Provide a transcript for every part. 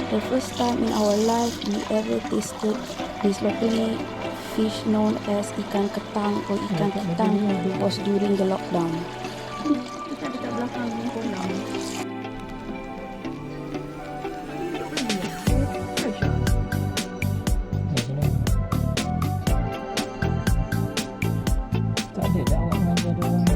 The first time in our life we ever tasted this locally fish known as ikan ketang or ikan kitang was during the lockdown. Kita dekat belakang kolam. Tak ada dah awak mengajar dia orang.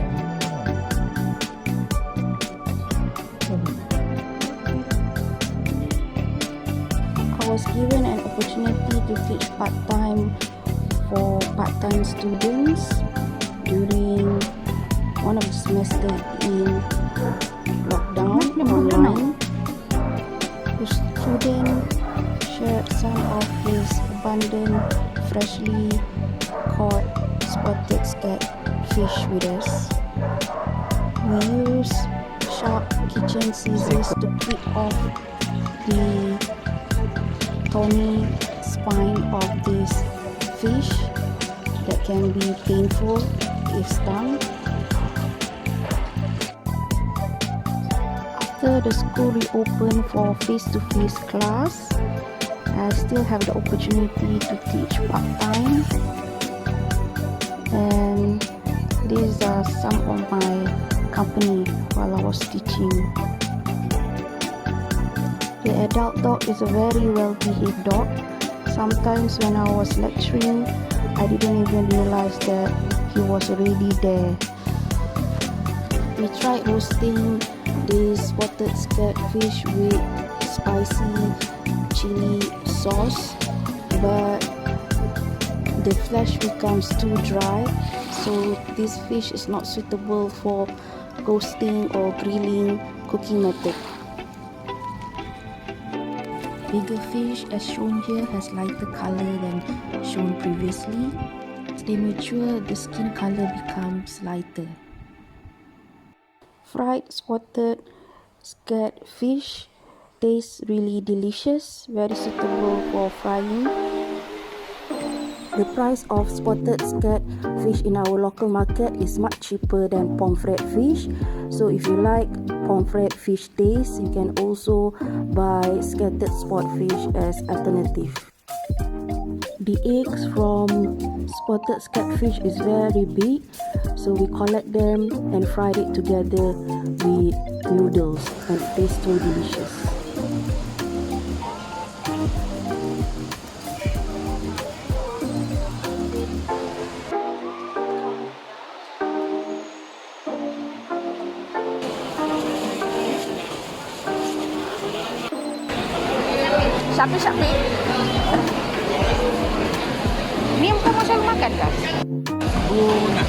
I was given an opportunity to teach part-time for part-time students during one of the semester in lockdown online. The student shared some of his abundant, freshly caught spotted scat fish with us. We used sharp kitchen scissors to clip off the thorny spine of this fish that can be painful if stung. After the school reopened for face-to-face class, I still have the opportunity to teach part-time, and these are some of my company while I was teaching. The adult dog is a very well-behaved dog. Sometimes when I was lecturing, I didn't even realize that he was already there. We tried roasting this spotted scat fish with spicy chili sauce, but the flesh becomes too dry, so this fish is not suitable for roasting or grilling cooking method. Bigger fish as shown here has lighter color than shown previously. As they mature, the skin color becomes lighter. Fried spotted scat fish tastes really delicious, very suitable for frying. The price of spotted scat fish in our local market is much cheaper than pomfret fish. So if you like pomfret fish taste, you can also buy scattered spot fish as alternative. The eggs from spotted scat fish is very big, so we collect them and fried it together with noodles, and it tastes so delicious. Sapi. Ni kamu selalu makan kah? Oh, nak